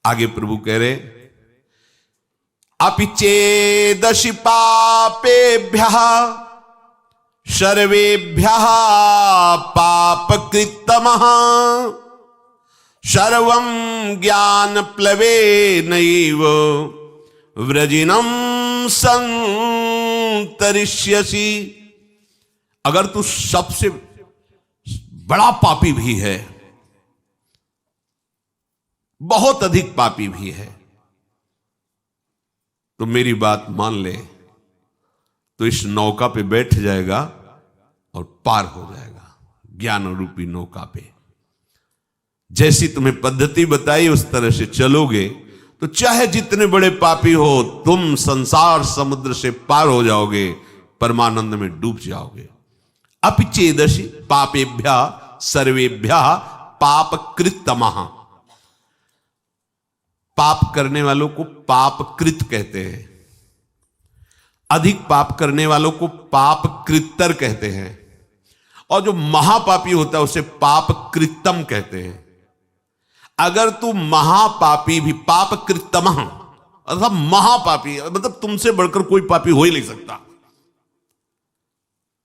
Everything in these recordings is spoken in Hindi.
आगे प्रभु कह रहे, अपि चेदशि पापेभ्यः सर्वेभ्यः पापकृत्तमः सर्वं ज्ञानप्लवेनैव व्रजिनं संतरिष्यसि। अगर तू सबसे बड़ा पापी भी है, बहुत अधिक पापी भी है, तो मेरी बात मान ले, तो इस नौका पे बैठ जाएगा और पार हो जाएगा, ज्ञान रूपी नौका पे। जैसी तुम्हें पद्धति बताई उस तरह से चलोगे तो चाहे जितने बड़े पापी हो, तुम संसार समुद्र से पार हो जाओगे, परमानंद में डूब जाओगे। अपि चेदशि पापेभ्यः सर्वेभ्यः पापकृत्तमः। पाप करने वालों को पापकृत कहते हैं, अधिक पाप करने वालों को पापकृत्तर कहते हैं, और जो महापापी होता है उसे पापकृत्तम कहते हैं। अगर तू महापापी भी, पापकृत्तम अर्थात महापापी, मतलब तुमसे बढ़कर कोई पापी हो ही नहीं सकता,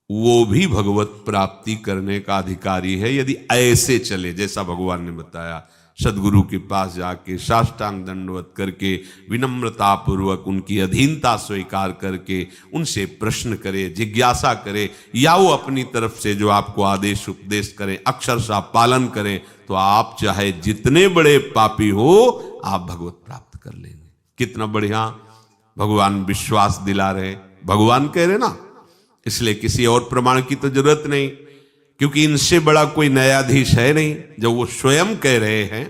वो भी भगवत प्राप्ति करने का अधिकारी है यदि ऐसे चले जैसा भगवान ने बताया। सदगुरु के पास जाके साष्टांग दंडवत करके विनम्रता पूर्वक उनकी अधीनता स्वीकार करके उनसे प्रश्न करे, जिज्ञासा करे, या वो अपनी तरफ से जो आपको आदेश उपदेश करें अक्षरशः पालन करें, तो आप चाहे जितने बड़े पापी हो आप भगवत प्राप्त कर लेंगे। कितना बढ़िया भगवान विश्वास दिला रहे, भगवान कह रहे ना, इसलिए किसी और प्रमाण की तो जरूरत नहीं, क्योंकि इनसे बड़ा कोई न्यायाधीश है नहीं। जब वो स्वयं कह रहे हैं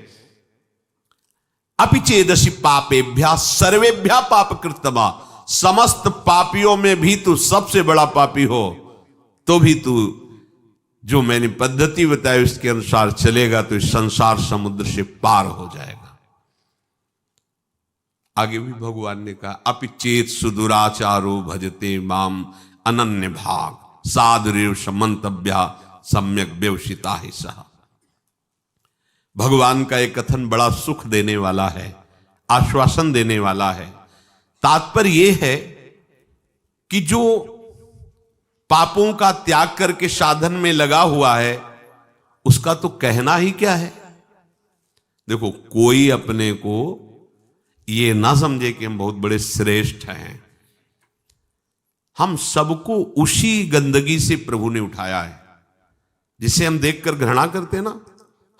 अपि चेदशि पापेभ्यः सर्वेभ्यः पापकृत्तमा, समस्त पापियों में भी तू सबसे बड़ा पापी हो तो भी तू जो मैंने पद्धति बताई उसके अनुसार चलेगा तो इस संसार समुद्र से पार हो जाएगा। आगे भी भगवान ने कहा अपि चेत सुदुराचारो भजते माम अनन्य भाग साधुरेव समंतव्या सम्यक व्यवसिता ही सह। भगवान का एक कथन बड़ा सुख देने वाला है, आश्वासन देने वाला है। तात्पर्य यह है कि जो पापों का त्याग करके साधन में लगा हुआ है उसका तो कहना ही क्या है। देखो, कोई अपने को ये ना समझे कि हम बहुत बड़े श्रेष्ठ हैं। हम सबको उसी गंदगी से प्रभु ने उठाया है जिसे हम देखकर घृणा करते हैं ना,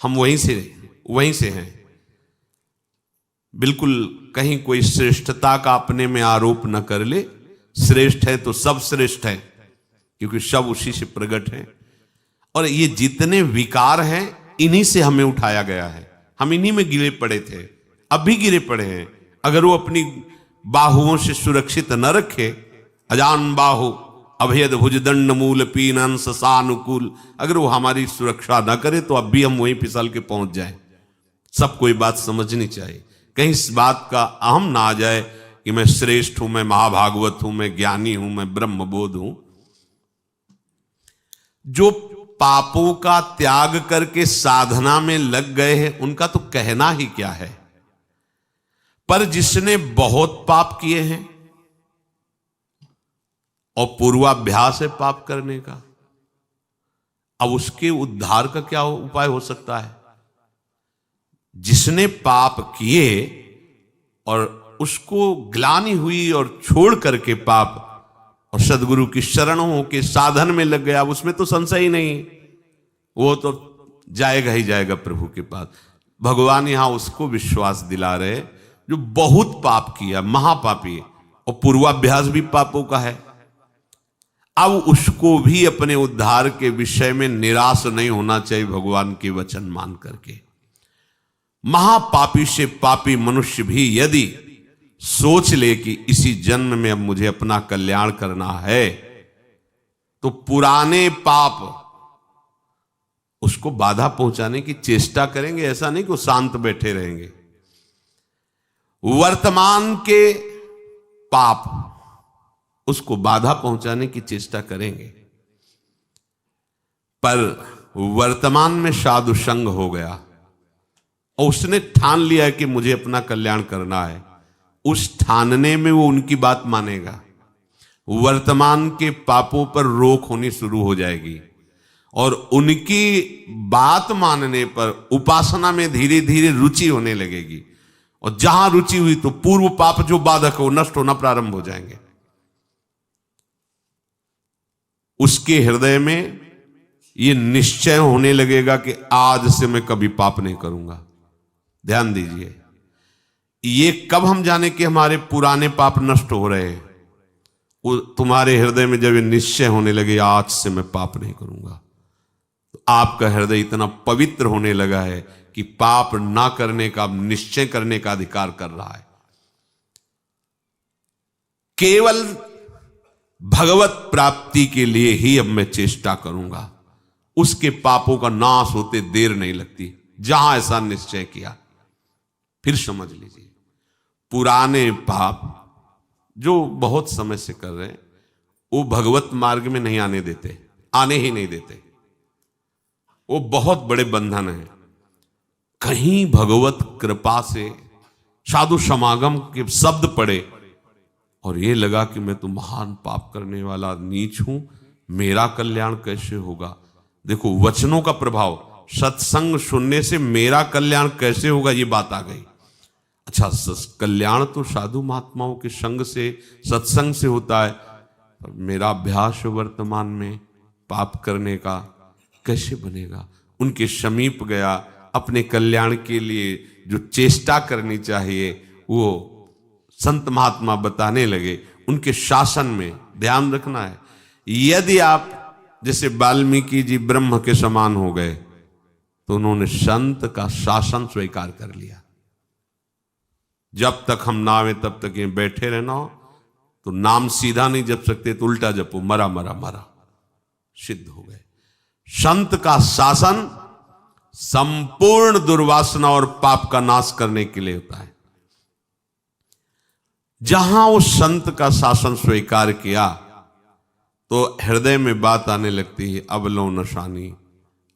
हम वहीं से हैं। बिल्कुल कहीं कोई श्रेष्ठता का अपने में आरोप न कर ले। श्रेष्ठ है तो सब श्रेष्ठ है, क्योंकि सब उसी से प्रकट है। और ये जितने विकार हैं इन्हीं से हमें उठाया गया है। हम इन्हीं में गिरे पड़े थे, अब भी गिरे पड़े हैं। अगर वो अपनी बाहुओं से सुरक्षित न रखे, अजान बाहु अभेद भुजदंड मूल पीनन ससानुकूल, अगर वो हमारी सुरक्षा न करे तो अब भी हम वहीं फिसल के पहुंच जाएं। सबको ये बात समझनी चाहिए, कहीं इस बात का अहम ना आ जाए कि मैं श्रेष्ठ हूं, मैं महाभागवत हूं, मैं ज्ञानी हूं, मैं ब्रह्मबोध हूं। जो पापों का त्याग करके साधना में लग गए हैं उनका तो कहना ही क्या है। पर जिसने बहुत पाप किए हैं और पूर्वाभ्यास है पाप करने का, अब उसके उद्धार का क्या उपाय हो सकता है। जिसने पाप किए और उसको ग्लानि हुई और छोड़ करके पाप और सदगुरु की शरणों के साधन में लग गया, उसमें तो संशय ही नहीं, वो तो जाएगा ही जाएगा प्रभु के पास। भगवान यहां उसको विश्वास दिला रहे जो बहुत पाप किया, महापापी, और पूर्वाभ्यास भी पापों का है। अब उसको भी अपने उद्धार के विषय में निराश नहीं होना चाहिए भगवान के वचन मान करके। महापापी से पापी मनुष्य भी यदि सोच ले कि इसी जन्म में अब मुझे अपना कल्याण करना है, तो पुराने पाप उसको बाधा पहुंचाने की चेष्टा करेंगे। ऐसा नहीं कि वो शांत बैठे रहेंगे। वर्तमान के पाप उसको बाधा पहुंचाने की चेष्टा करेंगे। पर वर्तमान में साधु संग हो गया और उसने ठान लिया है कि मुझे अपना कल्याण करना है, उस ठानने में वो उनकी बात मानेगा। वर्तमान के पापों पर रोक होनी शुरू हो जाएगी और उनकी बात मानने पर उपासना में धीरे धीरे रुचि होने लगेगी। और जहां रुचि हुई तो पूर्व पाप जो बाधक हो नष्ट होना प्रारंभ हो जाएंगे। उसके हृदय में ये निश्चय होने लगेगा कि आज से मैं कभी पाप नहीं करूंगा। ध्यान दीजिए, ये कब हम जाने कि हमारे पुराने पाप नष्ट हो रहे हैं? तुम्हारे हृदय में जब ये निश्चय होने लगे आज से मैं पाप नहीं करूंगा, तो आपका हृदय इतना पवित्र होने लगा है कि पाप ना करने का, निश्चय करने का अधिकार कर रहा है। केवल भगवत प्राप्ति के लिए ही अब मैं चेष्टा करूंगा। उसके पापों का नाश होते देर नहीं लगती। जहां ऐसा निश्चय किया, फिर समझ लीजिए, पुराने पाप जो बहुत समय से कर रहे हैं वो भगवत मार्ग में नहीं आने देते, आने ही नहीं देते। वो बहुत बड़े बंधन है। कहीं भगवत कृपा से साधु समागम के शब्द पड़े और ये लगा कि मैं तो महान पाप करने वाला नीच हूं, मेरा कल्याण कैसे होगा? देखो वचनों का प्रभाव, सत्संग सुनने से मेरा कल्याण कैसे होगा, ये बात आ गई। अच्छा, कल्याण तो साधु महात्माओं के संग से, सत्संग से होता है, पर मेरा अभ्यास वर्तमान में पाप करने का कैसे बनेगा? उनके समीप गया, अपने कल्याण के लिए जो चेष्टा करनी चाहिए वो संत महात्मा बताने लगे। उनके शासन में ध्यान रखना है। यदि आप जैसे वाल्मीकि जी ब्रह्म के समान हो गए तो उन्होंने संत का शासन स्वीकार कर लिया। जब तक हम ना आवे तब तक ये बैठे रहना हो, तो नाम सीधा नहीं जप सकते तो उल्टा जपो, मरा मरा मरा, सिद्ध हो गए। संत का शासन संपूर्ण दुर्वासना और पाप का नाश करने के लिए होता है। जहां उस संत का शासन स्वीकार किया तो हृदय में बात आने लगती है, अब लो नशानी,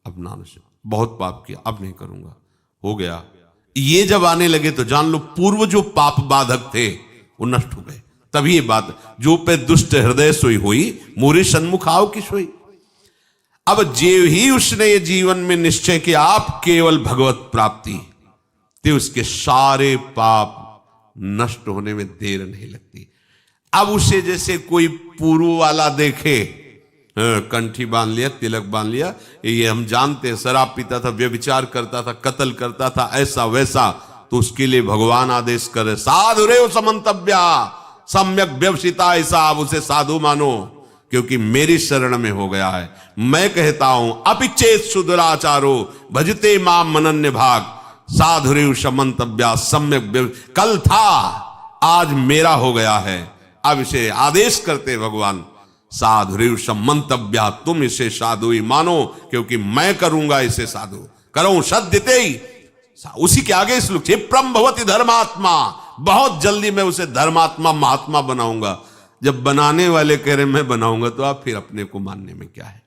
अब ना नशा, बहुत पाप किया, अब नहीं करूंगा, हो गया। ये जब आने लगे तो जान लो पूर्व जो पाप बाधक थे वो नष्ट हो गए। तभी ये बात, जो पे दुष्ट हृदय सोई हुई, मोरे सन्मुख आओ की सोई। अब जे ही उसने ये जीवन में निश्चय किया आप केवल भगवत प्राप्ति, तो उसके सारे पाप नष्ट होने में देर नहीं लगती। अब उसे जैसे कोई पूर्व वाला देखे, कंठी बांध लिया, तिलक बांध लिया, ये हम जानते हैं, शराब पीता था, व्यभिचार करता था, कत्ल करता था, ऐसा वैसा, तो उसके लिए भगवान आदेश करे, साधु रे समंतव्या सम्यक व्यवसिता, ऐसा आप उसे साधु मानो क्योंकि मेरी शरण में हो गया है। मैं कहता हूं अपिचेत सुदुराचारो भजते मां मनन्य भाग, साधु रे समंतव्या सम्यक, कल था आज मेरा हो गया है। अब इसे आदेश करते भगवान, साधु मंतव्या, तुम इसे साधु ही मानो क्योंकि मैं करूंगा इसे साधु, करो सद्यते ही। उसी के आगे श्लोक, क्षिप्रम भवति धर्मात्मा, बहुत जल्दी मैं उसे धर्मात्मा महात्मा बनाऊंगा। जब बनाने वाले कह रहे मैं बनाऊंगा तो आप फिर अपने को मानने में क्या है?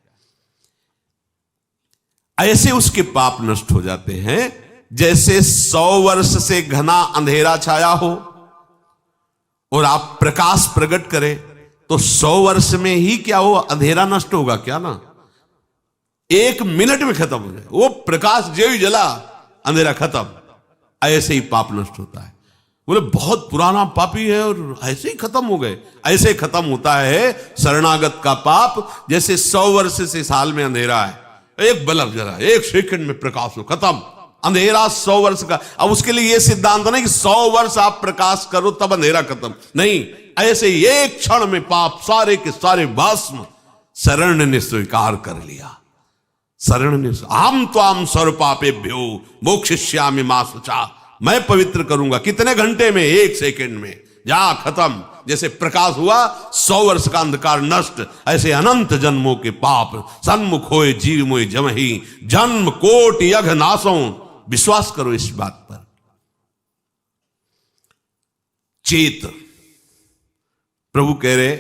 ऐसे उसके पाप नष्ट हो जाते हैं जैसे 100 वर्ष से घना अंधेरा छाया हो और आप प्रकाश प्रकट करें तो 100 वर्ष में ही क्या हो, अंधेरा नष्ट होगा क्या? ना, 1 मिनट में खत्म हो जाए। वो प्रकाश जो ही जला, अंधेरा खत्म। ऐसे ही पाप नष्ट होता है। बोले बहुत पुराना पापी है और ऐसे ही खत्म हो गए। ऐसे खत्म होता है शरणागत का पाप, जैसे 100 वर्ष से साल में अंधेरा है, एक बल्ब जला, 1 सेकंड में प्रकाश हो, खत्म। अंधेरा 100 वर्ष का। अब उसके लिए यह सिद्धांत नहीं कि 100 वर्ष आप प्रकाश करो तब अंधेरा खत्म, नहीं, ऐसे एक क्षण में पाप सारे के सारे भस्म शरण ने स्वीकार कर लिया। शरण ने, हम त्वाम सर्व पापेभ्यो मोक्षयिष्यामि मा शुचा, मैं पवित्र करूंगा। कितने घंटे में? 1 सेकंड में, जा खत्म। जैसे प्रकाश हुआ 100 वर्ष का अंधकार नष्ट, ऐसे अनंत जन्मों के पाप सन्मुख होए जीव मोए जमहि, जन्म कोट यघ नासों। विश्वास करो इस बात पर। चेत, प्रभु कह रहे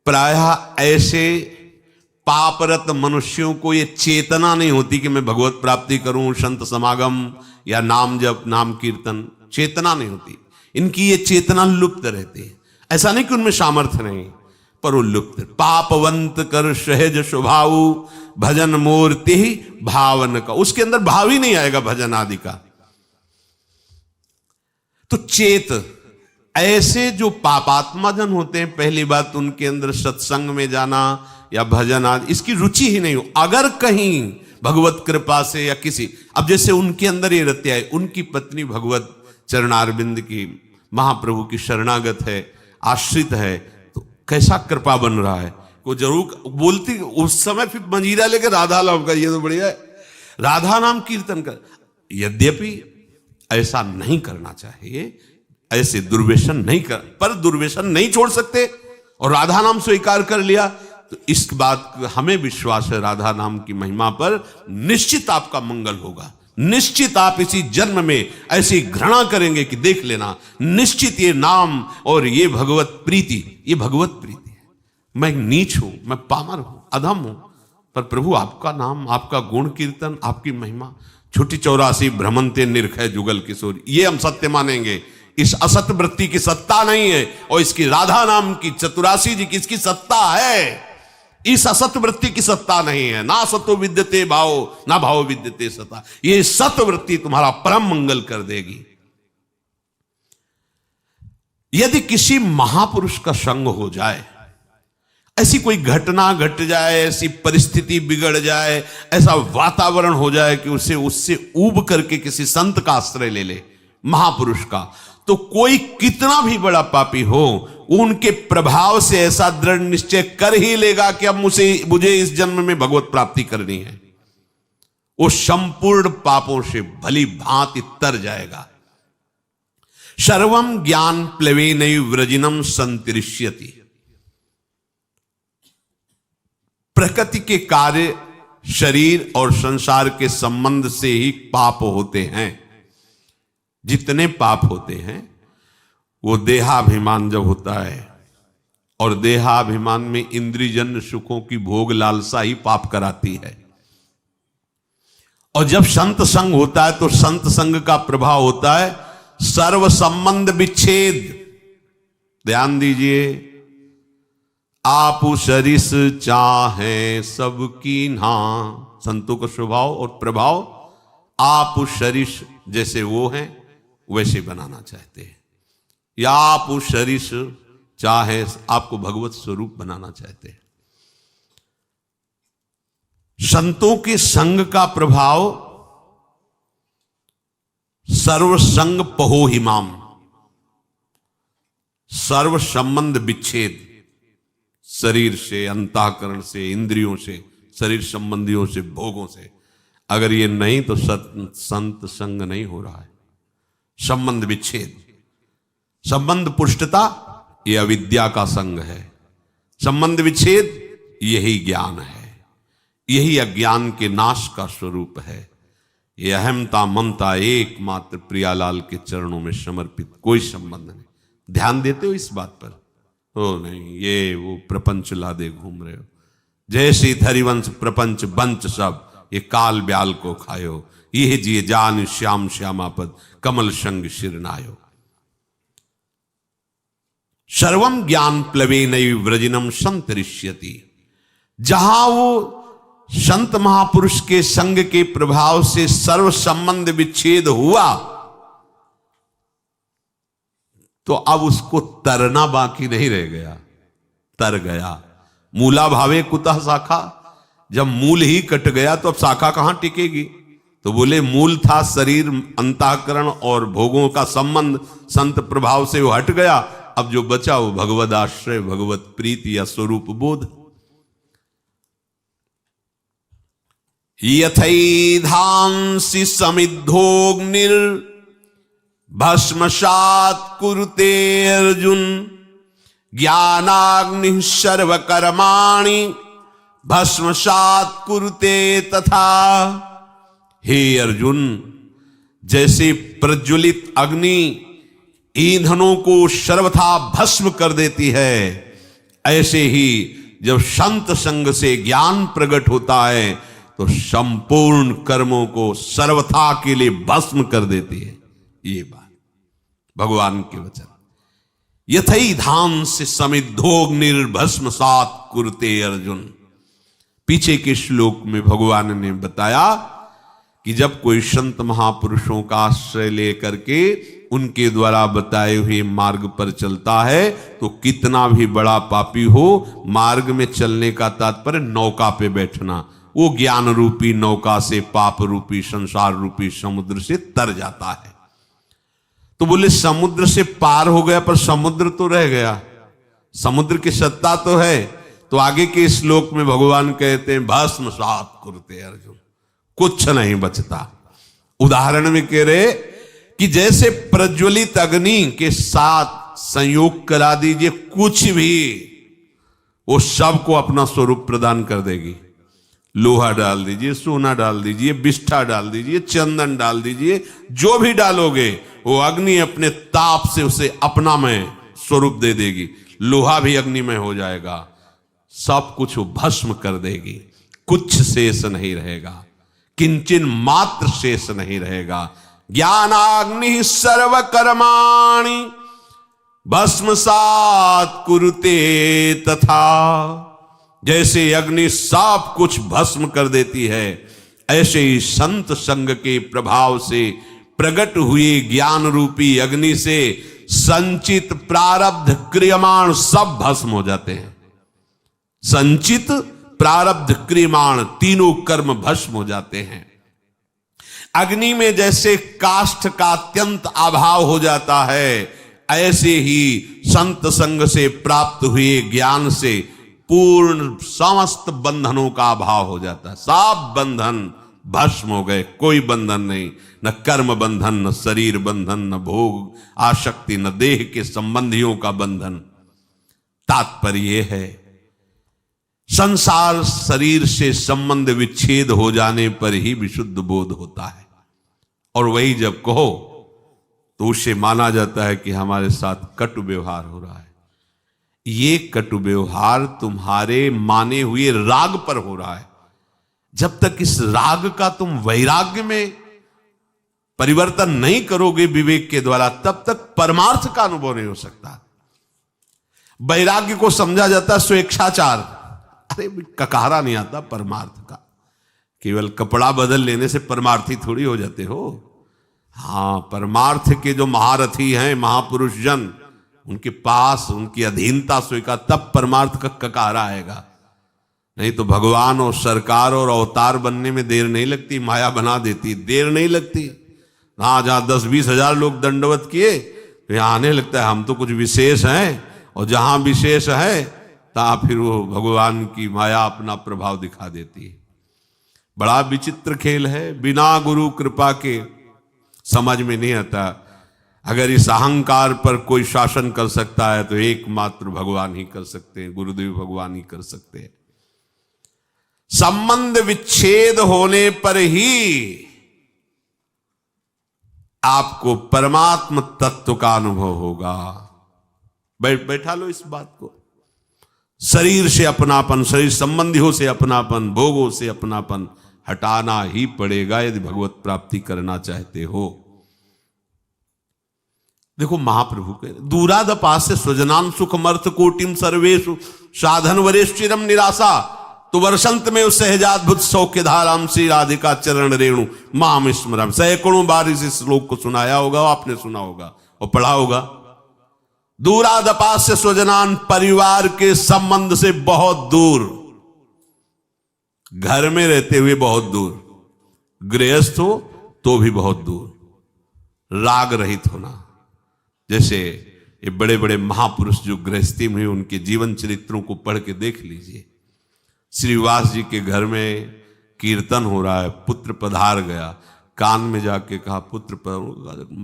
प्रायः ऐसे पापरत मनुष्यों को ये चेतना नहीं होती कि मैं भगवत प्राप्ति करूं, संत समागम या नाम जप, नाम कीर्तन, चेतना नहीं होती इनकी। ये चेतना लुप्त रहती है। ऐसा नहीं कि उनमें सामर्थ्य नहीं, पर वो लुप्त। पापवंत कर सहज स्वभाव, भजन मूर्ति भावन का, उसके अंदर भाव ही नहीं आएगा भजन आदि का। तो चेत ऐसे जो पापात्मा जन होते हैं, पहली बात उनके अंदर सत्संग में जाना या भजन आदि इसकी रुचि ही नहीं हो। अगर कहीं भगवत कृपा से या किसी, अब जैसे उनके अंदर ये रत्या है, उनकी पत्नी भगवत चरणारविंद की, महाप्रभु की शरणागत है, आश्रित है, तो कैसा कृपा बन रहा है। वो जरूर बोलती उस समय, फिर मंजीरा लेकर राधा नाम का, ये तो बढ़िया है, राधा नाम कीर्तन कर। यद्यपि ऐसा नहीं करना चाहिए, ऐसे दुर्व्यसन नहीं कर, पर दुर्व्यसन नहीं छोड़ सकते और राधा नाम स्वीकार कर लिया तो इस बात हमें विश्वास है, राधा नाम की महिमा पर निश्चित आपका मंगल होगा। निश्चित आप इसी जन्म में ऐसी घृणा करेंगे कि देख लेना, निश्चित ये नाम और ये भगवत प्रीति, ये भगवत प्रीति है। मैं नीच हूं, मैं पामर हूं, अधम हूं, पर प्रभु आपका नाम, आपका गुण कीर्तन, आपकी महिमा, छुट्टी 84 भ्रमंते निर्खय जुगल किशोर, ये हम सत्य मानेंगे। इस असत वृत्ति की सत्ता नहीं है, और इसकी राधा नाम की, चतुरासी जी की इसकी सत्ता है। इस असत वृत्ति की सत्ता नहीं है। ना सतो विद्यते भाव, ना भाव विद्यते सता। ये सत वृत्ति तुम्हारा परम मंगल कर देगी। यदि किसी महापुरुष का संग हो जाए, ऐसी कोई घटना घट जाए, ऐसी परिस्थिति बिगड़ जाए, ऐसा वातावरण हो जाए कि उससे ऊब करके किसी संत का आश्रय ले ले, महापुरुष का, तो कोई कितना भी बड़ा पापी हो, उनके प्रभाव से ऐसा दृढ़ निश्चय कर ही लेगा कि अब मुझे इस जन्म में भगवत प्राप्ति करनी है। वो संपूर्ण पापों से भली भांति तर जाएगा। सर्वम ज्ञान प्लवेनैव व्रजिनम संतरिष्यति। प्रकृति के कार्य, शरीर और संसार के संबंध से ही पाप होते हैं। जितने पाप होते हैं वो देहाभिमान जब होता है, और देहाभिमान में इंद्रियजन्य सुखों की भोग लालसा ही पाप कराती है। और जब संत संग होता है तो संत संग का प्रभाव होता है सर्व संबंध विच्छेद। ध्यान दीजिए, आप सरिस चाहे सबकी ना, संतों का स्वभाव और प्रभाव आप सरिस जैसे वो हैं वैसे बनाना चाहते हैं, या आप सरिस चाहे आपको भगवत स्वरूप बनाना चाहते हैं। संतों के संग का प्रभाव सर्व संग पहो हिमाम, सर्व संबंध विच्छेद, शरीर से, अंतःकरण से, इंद्रियों से, शरीर संबंधियों से, भोगों से। अगर ये नहीं तो संत संग नहीं हो रहा है। संबंध विच्छेद, संबंध पुष्टता, ये अविद्या का संग है। संबंध विच्छेद, यही ज्ञान है, यही अज्ञान के नाश का स्वरूप है। ये अहमता ममता एकमात्र प्रियालाल के चरणों में समर्पित, कोई संबंध नहीं। ध्यान देते हो इस बात पर? ओ नहीं, ये वो प्रपंच लादे घूम रहे हो, जैसे हरिवंश प्रपंच बंच सब, ये काल ब्याल को खायो, ये जिए जान श्याम श्यामापद, कमल संग शिरनायो। सर्वम ज्ञान प्लवेनैव व्रजिनम संतरिष्यति। जहां वो संत महापुरुष के संग के प्रभाव से सर्व संबंध विच्छेद हुआ, तो अब उसको तरना बाकी नहीं रह गया, तर गया। मूला भावे कुतः शाखा, जब मूल ही कट गया तो अब शाखा कहां टिकेगी? तो बोले मूल था शरीर, अंतःकरण और भोगों का संबंध, संत प्रभाव से वो हट गया। अब जो बचा वो भगवद आश्रय, भगवत प्रीति या स्वरूप बोध। यथैधांसि समिद्धोग्निर भस्मसात् कुरुते अर्जुन, ज्ञानाग्निः सर्वकर्माणि भस्मसात् कुरुते तथा। हे अर्जुन, जैसे प्रज्वलित अग्नि ईंधनों को सर्वथा भस्म कर देती है, ऐसे ही जब संत संग से ज्ञान प्रकट होता है तो संपूर्ण कर्मों को सर्वथा के लिए भस्म कर देती है। ये बात भगवान के वचन। यथई धान से समिद्धोग निर्भस्म सात कुरते अर्जुन। पीछे के श्लोक में भगवान ने बताया कि जब कोई संत महापुरुषों का आश्रय लेकर के उनके द्वारा बताए हुए मार्ग पर चलता है तो कितना भी बड़ा पापी हो, मार्ग में चलने का तात्पर्य नौका पे बैठना, वो ज्ञान रूपी नौका से पाप रूपी संसार रूपी समुद्र से तर जाता है। तो बोले समुद्र से पार हो गया पर समुद्र तो रह गया, समुद्र की सत्ता तो है। तो आगे के श्लोक में भगवान कहते हैं भस्म सात कुरते अर्जुन, कुछ नहीं बचता। उदाहरण में कह रहे कि जैसे प्रज्वलित अग्नि के साथ संयोग करा दीजिए, कुछ भी वो सबको अपना स्वरूप प्रदान कर देगी। लोहा डाल दीजिए, सोना डाल दीजिए, बिष्ठा डाल दीजिए, चंदन डाल दीजिए, जो भी डालोगे वो अग्नि अपने ताप से उसे अपनामय स्वरूप दे देगी। लोहा भी अग्निमय हो जाएगा, सब कुछ वो भस्म कर देगी, कुछ शेष नहीं रहेगा, किंचन मात्र शेष नहीं रहेगा। ज्ञानाग्नि सर्व कर्माणि भस्मसात् कुरुते तथा। जैसे अग्नि सब कुछ भस्म कर देती है, ऐसे ही संत संग के प्रभाव से प्रकट हुए ज्ञान रूपी अग्नि से संचित प्रारब्ध क्रियमाण सब भस्म हो जाते हैं। संचित प्रारब्ध क्रियमाण तीनों कर्म भस्म हो जाते हैं। अग्नि में जैसे काष्ठ का अत्यंत अभाव हो जाता है, ऐसे ही संत संग से प्राप्त हुए ज्ञान से पूर्ण समस्त बंधनों का अभाव हो जाता है। सब बंधन भस्म हो गए, कोई बंधन नहीं, न कर्म बंधन, न शरीर बंधन, न भोग आसक्ति, न देह के संबंधियों का बंधन। तात्पर्य है संसार शरीर से संबंध विच्छेद हो जाने पर ही विशुद्ध बोध होता है, और वही जब कहो तो उसे माना जाता है कि हमारे साथ कटु व्यवहार हो रहा है। ये कटु व्यवहार तुम्हारे माने हुए राग पर हो रहा है। जब तक इस राग का तुम वैराग्य में परिवर्तन नहीं करोगे विवेक के द्वारा, तब तक परमार्थ का अनुभव नहीं हो सकता। वैराग्य को समझा जाता है स्वेच्छाचार। अरे ककारा नहीं आता परमार्थ का, केवल कपड़ा बदल लेने से परमार्थी थोड़ी हो जाते हो। हाँ, परमार्थ के जो महारथी हैं महापुरुष जन, उनके पास उनकी अधीनता स्वीकार, तब परमार्थ का ककारा आएगा। नहीं तो भगवान और सरकार और अवतार बनने में देर नहीं लगती, माया बना देती, देर नहीं लगती। हाँ, जहां 10-20 हजार लोग दंडवत किए तो यहां आने लगता है हम तो कुछ विशेष हैं, और जहां विशेष है ता फिर वो भगवान की माया अपना प्रभाव दिखा देती है। बड़ा विचित्र खेल है, बिना गुरु कृपा के समझ में नहीं आता। अगर इस अहंकार पर कोई शासन कर सकता है तो एकमात्र भगवान ही कर सकते हैं, गुरुदेव भगवान ही कर सकते हैं। संबंध विच्छेद होने पर ही आपको परमात्म तत्व का अनुभव होगा। बैठा लो इस बात को। शरीर से अपनापन, शरीर संबंधियों से अपनापन, भोगों से अपनापन हटाना ही पड़ेगा यदि भगवत प्राप्ति करना चाहते हो। देखो महाप्रभु कह दूरादपास्य स्वजनान सुखमर्थ कोटिम सर्वेषु साधन वरेश्चिरम निराशा तो वर्षंत में उस सहजाद्भुत सौख्य धाराम श्री राधिका चरण रेणु माम स्मरम। सैकड़ों बार इस श्लोक को सुनाया होगा, आपने सुना होगा और पढ़ा होगा। दूरादपास्य स्वजनान, परिवार के संबंध से बहुत दूर, घर में रहते हुए बहुत दूर, गृहस्थ हो तो भी बहुत दूर, राग रहित होना। जैसे ये बड़े बड़े महापुरुष जो गृहस्थी में, उनके जीवन चरित्रों को पढ़ के देख लीजिए। श्रीवास जी के घर में कीर्तन हो रहा है, पुत्र पधार गया, कान में जाके कहा पुत्र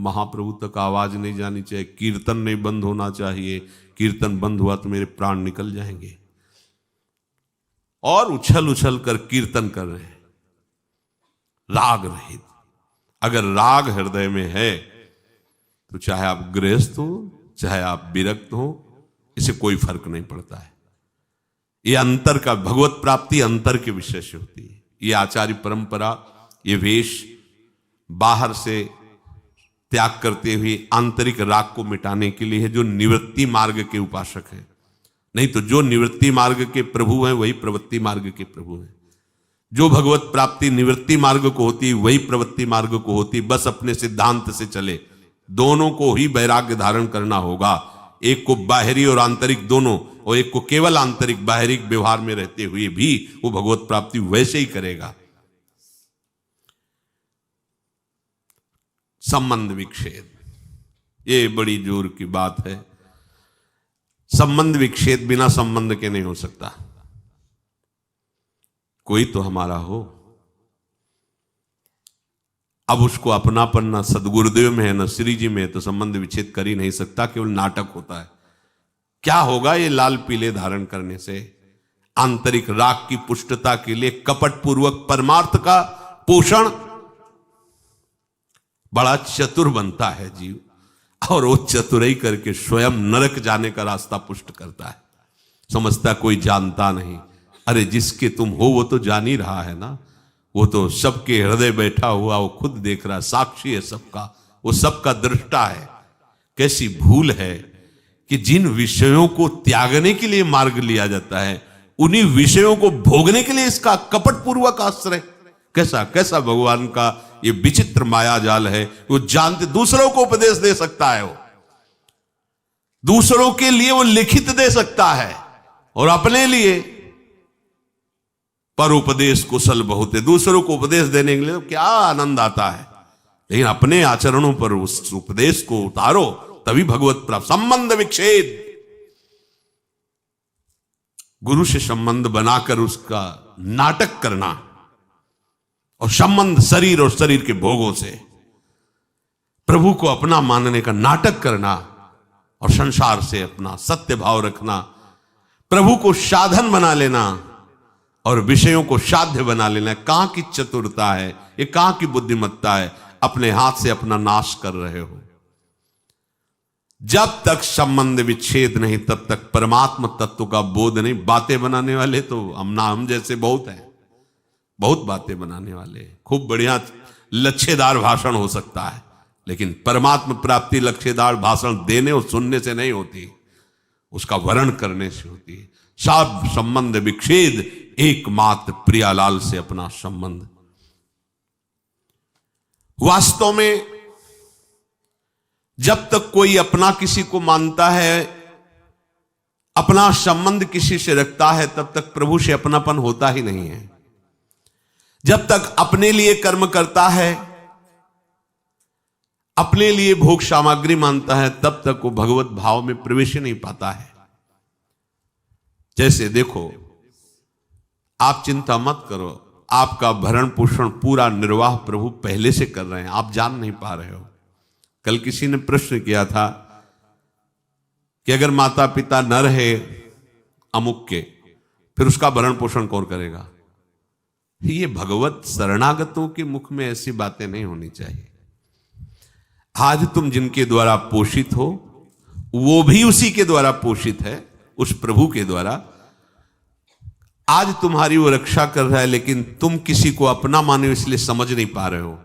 महाप्रभु तक आवाज नहीं जानी चाहिए, कीर्तन नहीं बंद होना चाहिए, कीर्तन बंद हुआ तो मेरे प्राण निकल जाएंगे। और उछल उछल कर कीर्तन कर रहे हैं, राग रहित। अगर राग हृदय में है तो चाहे आप गृहस्थ हो चाहे आप विरक्त हो, इसे कोई फर्क नहीं पड़ता है। ये अंतर का, भगवत प्राप्ति अंतर के विषय से होती है। ये आचार्य परंपरा, ये वेश बाहर से त्याग करते हुए आंतरिक राग को मिटाने के लिए है, जो निवृत्ति मार्ग के उपासक हैं। नहीं तो जो निवृत्ति मार्ग के प्रभु हैं वही प्रवृत्ति मार्ग के प्रभु हैं। जो भगवत प्राप्ति निवृत्ति मार्ग को होती वही प्रवृत्ति मार्ग को होती। बस अपने सिद्धांत से चले, दोनों को ही वैराग्य धारण करना होगा। एक को बाहरी और आंतरिक दोनों, और एक को केवल आंतरिक बाहरी व्यवहार में रहते हुए भी वो भगवत प्राप्ति वैसे ही करेगा। संबंध विच्छेद, ये बड़ी जोर की बात है। संबंध विच्छेद बिना संबंध के नहीं हो सकता। कोई तो हमारा हो, अब उसको अपनापन ना सदगुरुदेव में है ना श्री जी में है, तो संबंध विच्छेद कर ही नहीं सकता, केवल नाटक होता है। क्या होगा ये लाल पीले धारण करने से? आंतरिक राग की पुष्टता के लिए कपट पूर्वक परमार्थ का पोषण, बड़ा चतुर बनता है जीव, और वो चतुराई करके स्वयं नरक जाने का रास्ता पुष्ट करता है। समझता कोई जानता नहीं। अरे जिसके तुम हो वो तो जान ही रहा है ना, वो तो सबके हृदय बैठा हुआ, वो खुद देख रहा है, साक्षी है सबका, वो सबका दृष्टा है। कैसी भूल है कि जिन विषयों को त्यागने के लिए मार्ग लिया जाता है, उन्हीं विषयों को भोगने के लिए इसका कपट पूर्वक आश्रय। कैसा कैसा भगवान का ये विचित्र माया जाल है। वो जानते, दूसरों को उपदेश दे सकता है, वो दूसरों के लिए वो लिखित दे सकता है, और अपने लिए पर उपदेश कुशल बहुत है। दूसरों को उपदेश देने के लिए तो क्या आनंद आता है, लेकिन अपने आचरणों पर उस उपदेश को उतारो, तभी भगवत प्राप्त। संबंध विच्छेद, गुरु से संबंध बनाकर उसका नाटक करना, और संबंध शरीर और शरीर के भोगों से प्रभु को अपना मानने का नाटक करना, और संसार से अपना सत्य भाव रखना, प्रभु को साधन बना लेना और विषयों को साध्य बना लेना। कहां की चतुरता है ये, कहां की बुद्धिमत्ता है? अपने हाथ से अपना नाश कर रहे हो। जब तक संबंध विच्छेद नहीं, तब तक परमात्म तत्व का बोध नहीं। बातें बनाने वाले तो हम जैसे बहुत हैं, बहुत बातें बनाने वाले, खूब बढ़िया लच्छेदार भाषण हो सकता है, लेकिन परमात्म प्राप्ति लच्छेदार भाषण देने और सुनने से नहीं होती, उसका वर्ण करने से होती है। सब संबंध विच्छेद, एकमात्र प्रियालाल से अपना संबंध। वास्तव में जब तक कोई अपना किसी को मानता है, अपना संबंध किसी से रखता है, तब तक प्रभु से अपनापन होता ही नहीं है। जब तक अपने लिए कर्म करता है, अपने लिए भोग सामग्री मानता है, तब तक वो भगवत भाव में प्रवेश नहीं पाता है। जैसे देखो, आप चिंता मत करो, आपका भरण पोषण पूरा निर्वाह प्रभु पहले से कर रहे हैं, आप जान नहीं पा रहे हो। कल किसी ने प्रश्न किया था कि अगर माता पिता न रहे अमुक के, फिर उसका भरण पोषण कौन करेगा? ये भगवत शरणागतों के मुख में ऐसी बातें नहीं होनी चाहिए। आज तुम जिनके द्वारा पोषित हो, वो भी उसी के द्वारा पोषित है, उस प्रभु के द्वारा। आज तुम्हारी वो रक्षा कर रहा है, लेकिन तुम किसी को अपना माने इसलिए समझ नहीं पा रहे हो।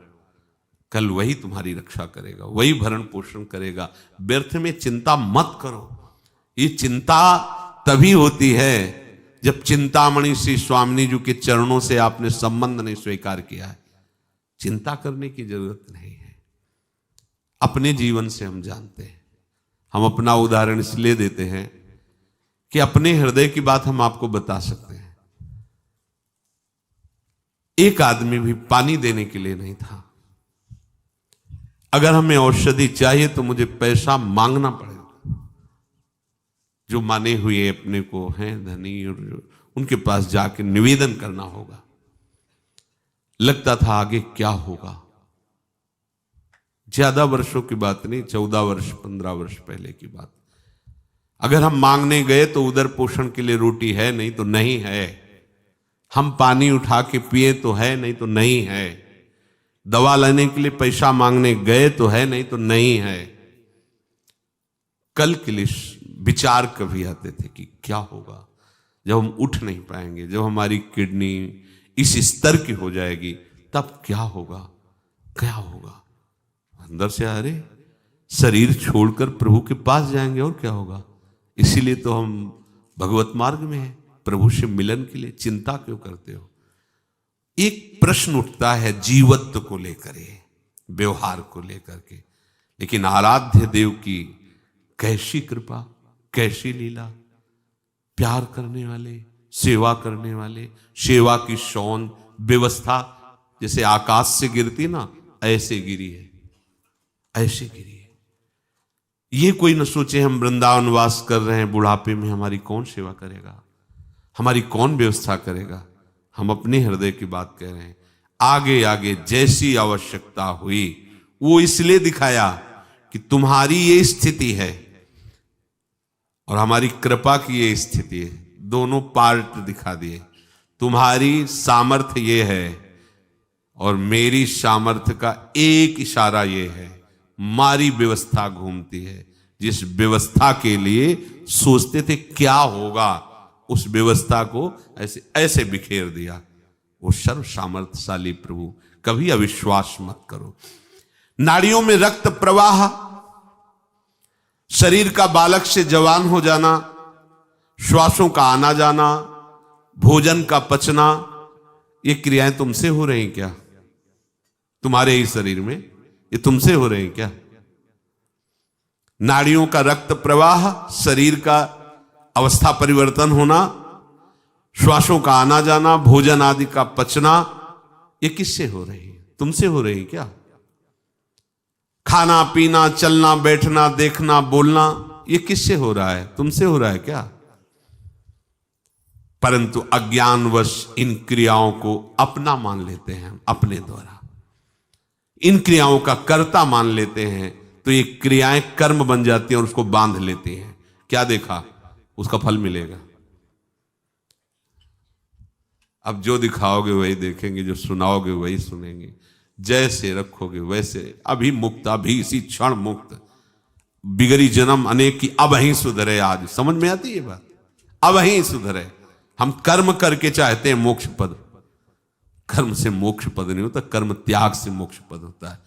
कल वही तुम्हारी रक्षा करेगा, वही भरण पोषण करेगा। व्यर्थ में चिंता मत करो। ये चिंता तभी होती है जब चिंतामणि श्री स्वामिनी जी के चरणों से आपने संबंध नहीं स्वीकार किया है। चिंता करने की जरूरत नहीं है। अपने जीवन से हम जानते हैं। हम अपना उदाहरण इसलिए देते हैं कि अपने हृदय की बात हम आपको बता सकते हैं। एक आदमी भी पानी देने के लिए नहीं था। अगर हमें औषधि चाहिए तो मुझे पैसा मांगना पड़ेगा। जो माने हुए अपने को हैं धनी, और उनके पास जाके निवेदन करना होगा। लगता था आगे क्या होगा। ज्यादा वर्षों की बात नहीं, 14 वर्ष 15 वर्ष पहले की बात। अगर हम मांगने गए तो उधर पोषण के लिए रोटी है, नहीं तो नहीं है। हम पानी उठा के पिए तो है, नहीं तो नहीं है। दवा लेने के लिए पैसा मांगने गए तो है, नहीं तो नहीं है। कल के लिए विचार कभी आते थे कि क्या होगा, जब हम उठ नहीं पाएंगे, जब हमारी किडनी इस स्तर की हो जाएगी, तब क्या होगा? क्या होगा? अंदर से अरे शरीर छोड़कर प्रभु के पास जाएंगे, और क्या होगा? इसीलिए तो हम भगवत मार्ग में हैं, प्रभु से मिलन के लिए। चिंता क्यों करते हो? एक प्रश्न उठता है जीवत्व को लेकर, व्यवहार को लेकर के, लेकिन आराध्य देव की कैसी कृपा, कैसी लीला! प्यार करने वाले, सेवा करने वाले, सेवा की शौन व्यवस्था जैसे आकाश से गिरती ना, ऐसे गिरी है, ऐसे गिरी है। ये कोई न सोचे हम वृंदावन वास कर रहे हैं, बुढ़ापे में हमारी कौन सेवा करेगा, हमारी कौन व्यवस्था करेगा? हम अपने हृदय की बात कह रहे हैं। आगे आगे जैसी आवश्यकता हुई, वो इसलिए दिखाया कि तुम्हारी ये स्थिति है और हमारी कृपा की ये स्थिति है, दोनों पार्ट दिखा दिए। तुम्हारी सामर्थ्य ये है और मेरी सामर्थ्य का एक इशारा ये है, हमारी व्यवस्था घूमती है। जिस व्यवस्था के लिए सोचते थे क्या होगा, उस व्यवस्था को ऐसे ऐसे बिखेर दिया। वो सर्व सामर्थ्यशाली प्रभु। कभी अविश्वास मत करो। नाड़ियों में रक्त प्रवाह, शरीर का बालक से जवान हो जाना, श्वासों का आना जाना, भोजन का पचना, ये क्रियाएं तुमसे हो रही क्या? तुम्हारे ही शरीर में ये तुमसे हो रहे हैं क्या? नाड़ियों का रक्त प्रवाह, शरीर का अवस्था परिवर्तन होना, श्वासों का आना जाना, भोजन आदि का पचना, ये किससे हो रही है? तुमसे हो रही है क्या? खाना पीना, चलना बैठना, देखना बोलना, ये किससे हो रहा है? तुमसे हो रहा है क्या? परंतु अज्ञानवश इन क्रियाओं को अपना मान लेते हैं हम, अपने द्वारा इन क्रियाओं का कर्ता मान लेते हैं, तो ये क्रियाएं कर्म बन जाती हैं और उसको बांध लेती हैं। क्या देखा? उसका फल मिलेगा। अब जो दिखाओगे वही देखेंगे, जो सुनाओगे वही सुनेंगे, जैसे रखोगे वैसे। अभी मुक्त, अभी इसी क्षण मुक्त, बिगड़ी जन्म अनेक की, अब ही सुधरे। आज समझ में आती है बात? अब ही सुधरे। हम कर्म करके चाहते हैं मोक्ष पद, कर्म से मोक्ष पद नहीं होता, कर्म त्याग से मोक्ष पद होता है।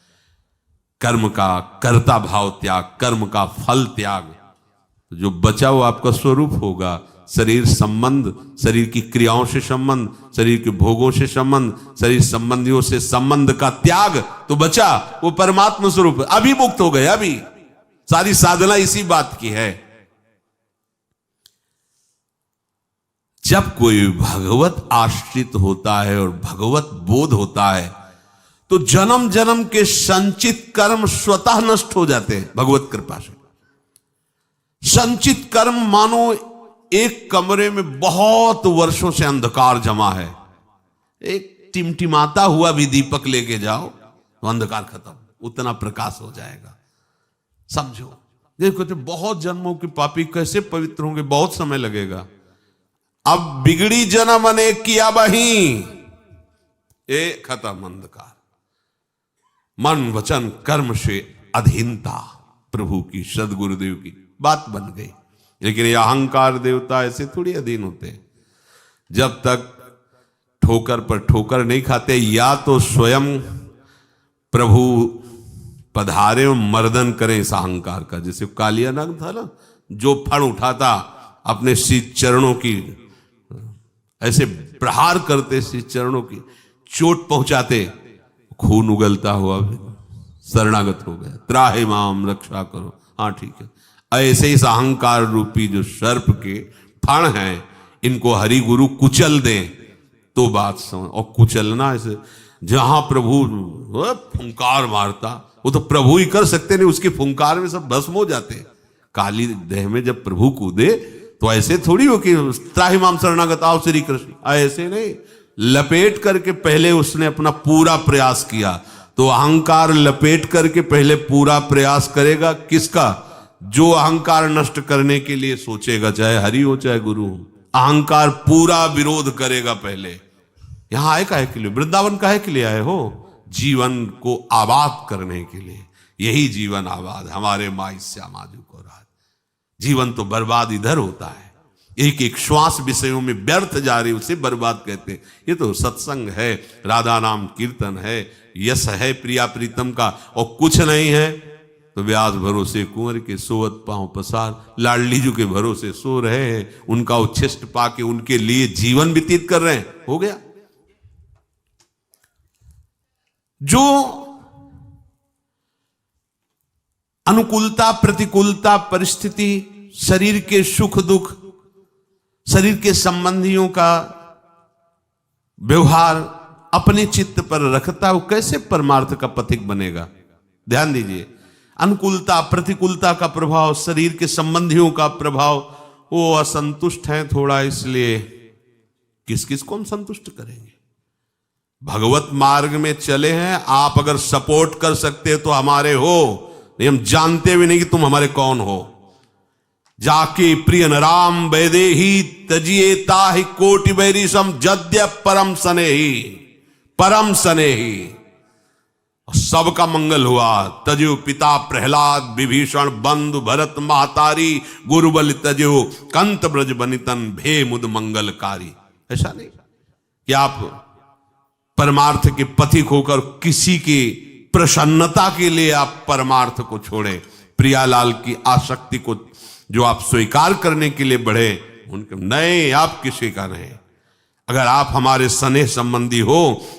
कर्म का कर्ता भाव त्याग, कर्म का फल त्याग, जो बचा वो आपका स्वरूप होगा। शरीर संबंध, शरीर की क्रियाओं से संबंध, शरीर के भोगों से संबंध, शरीर संबंधियों से संबंध का त्याग तो बचा वो परमात्मा स्वरूप। अभी मुक्त हो गए। अभी सारी साधना इसी बात की है। जब कोई भगवत आश्रित होता है और भगवत बोध होता है, तो जन्म जन्म के संचित कर्म स्वतः नष्ट हो जाते हैं भगवत कृपा से। संचित कर्म मानो एक कमरे में बहुत वर्षों से अंधकार जमा है, एक टिमटिमाता हुआ भी दीपक लेके जाओ तो अंधकार खत्म, उतना प्रकाश हो जाएगा। समझो, देखो तो बहुत जन्मों के पापी कैसे पवित्र होंगे, बहुत समय लगेगा। अब बिगड़ी जन्म अनेक किया बही, ए खत्म अंधकार। मन वचन कर्म से अधीनता प्रभु की, सदगुरुदेव की बात बन गई। लेकिन ये अहंकार देवता ऐसे थोड़ी अधीन होते हैं। जब तक ठोकर पर ठोकर नहीं खाते, या तो स्वयं प्रभु पधारे और मर्दन करें इस अहंकार का। जैसे कालिया नाग था ना, जो फण उठाता अपने श्री चरणों की, ऐसे प्रहार करते श्री चरणों की, चोट पहुंचाते, खून उगलता हुआ शरणागत हो गया। त्राहि माम, रक्षा करो। हाँ ठीक है। ऐसे इस अहंकार रूपी जो सर्प के फण हैं, इनको हरि गुरु कुचल दें तो बात समझ। और कुचलना ऐसे, जहां प्रभु फुंकार मारता, वो तो प्रभु ही कर सकते नहीं, उसके फुंकार में सब भस्म हो जाते। काली देह में जब प्रभु कूदे तो ऐसे थोड़ी हो कि त्राहि माम शरणागत आओ श्री कृष्ण, ऐसे नहीं। लपेट करके पहले उसने अपना पूरा प्रयास किया। तो अहंकार लपेट करके पहले पूरा प्रयास करेगा किसका? जो अहंकार नष्ट करने के लिए सोचेगा, चाहे हरि हो चाहे गुरु हो, अहंकार पूरा विरोध करेगा पहले। यहां आए काहे के लिए? वृंदावन काहे के लिए आए हो? जीवन को आबाद करने के लिए। यही जीवन आबाद, हमारे माई श्यामाजू को राज। जीवन तो बर्बाद इधर होता है, एक एक श्वास विषयों में व्यर्थ जा रही, उसे बर्बाद कहते हैं। ये तो सत्संग है, राधा नाम कीर्तन है, यश है प्रिया प्रीतम का, और कुछ नहीं है तो व्यास भरोसे कुंवर के सोवत पांव पसार, लाडली जी के भरोसे सो रहे हैं, उनका उच्छिष्ट पाके उनके लिए जीवन व्यतीत कर रहे हैं, हो गया। जो अनुकूलता प्रतिकूलता परिस्थिति, शरीर के सुख दुख, शरीर के संबंधियों का व्यवहार अपने चित्त पर रखता, वो कैसे परमार्थ का पथिक बनेगा? ध्यान दीजिए, अनुकूलता प्रतिकूलता का प्रभाव, शरीर के संबंधियों का प्रभाव, वो असंतुष्ट हैं थोड़ा, इसलिए किस किस को हम संतुष्ट करेंगे? भगवत मार्ग में चले हैं, आप अगर सपोर्ट कर सकते तो हमारे हो, नहीं हम जानते भी नहीं कि तुम हमारे कौन हो। जाके प्रिय राम वैदेही तजिए ताहि कोटि बैरिसम जद्य परम सनेही, परम सनेही। सबका मंगल हुआ, तजो पिता प्रहलाद विभीषण बंधु भरत महतारी, गुरुबल तजो कंत ब्रज बनितन भे मुद मंगलकारी। ऐसा नहीं कि आप परमार्थ के पथिक होकर किसी की प्रसन्नता के लिए आप परमार्थ को छोड़े, प्रियालाल की आसक्ति को जो आप स्वीकार करने के लिए बढ़े, उनके नहीं, आप किसी का नहीं। अगर आप हमारे स्नेह संबंधी हो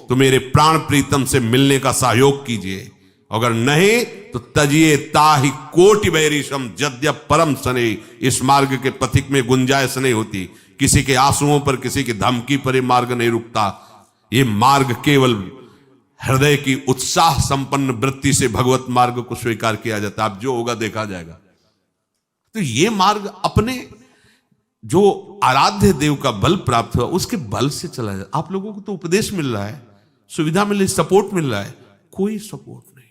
तो मेरे प्राण प्रीतम से मिलने का सहयोग कीजिए, अगर नहीं तो तजिए ताहि कोटि बैरिसम जद्य परम स्नेह। इस मार्ग के पथिक में गुंजाइश नहीं होती, किसी के आंसुओं पर, किसी की धमकी पर ये मार्ग नहीं रुकता। ये मार्ग केवल हृदय की उत्साह संपन्न वृत्ति से भगवत मार्ग को स्वीकार किया जाता है। अब जो होगा देखा जाएगा। तो ये मार्ग अपने जो आराध्य देव का बल प्राप्त हुआ उसके बल से चला जाए। आप लोगों को तो उपदेश मिल रहा है, सुविधा मिल रही, सपोर्ट मिल रहा है, कोई सपोर्ट नहीं।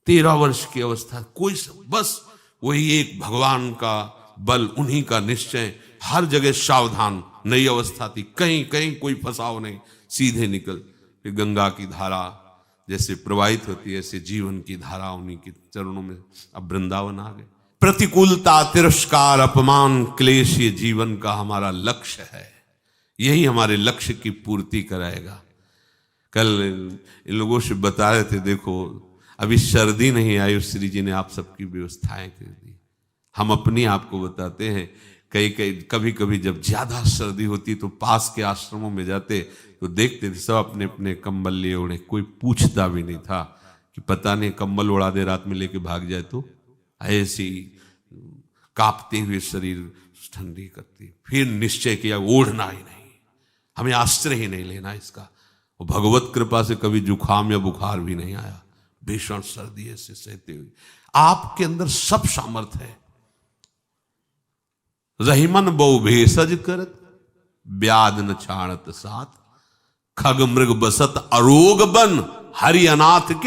13 वर्ष की अवस्था, कोई बस वही एक भगवान का बल, उन्हीं का निश्चय, हर जगह सावधान। नई अवस्था थी, कहीं कहीं कोई फंसाव नहीं, सीधे निकल। फिर गंगा की धारा जैसे प्रवाहित होती है, ऐसे जीवन की धारा उन्हीं के चरणों में। अब वृंदावन आ गए। प्रतिकूलता, तिरस्कार, अपमान, क्लेश, ये जीवन का हमारा लक्ष्य है, यही हमारे लक्ष्य की पूर्ति कराएगा। कल इन लोगों से बता रहे थे, देखो अभी सर्दी नहीं आई, श्री जी ने आप सबकी व्यवस्थाएं कर दी। हम अपनी आपको बताते हैं, कभी कभी जब ज्यादा सर्दी होती तो पास के आश्रमों में जाते तो देखते थे सब अपने अपने कंबल लिए ओढ़े, कोई पूछता भी नहीं था कि पता नहीं कंबल उड़ा दे रात में लेके भाग जाए तो। ऐसी कांपते हुए शरीर ठंडी करती, फिर निश्चय किया ओढ़ना ही नहीं, हमें आश्रय ही नहीं लेना इसका। और भगवत कृपा से कभी जुखाम या बुखार भी नहीं आया, भीषण सर्दी ऐसे सहते हुए। आपके अंदर सब सामर्थ्य है। रहीमन बहु भेषज करत ब्याध न छाणत साथ, खग मृग बसत अरोग बन हरि अनाथ के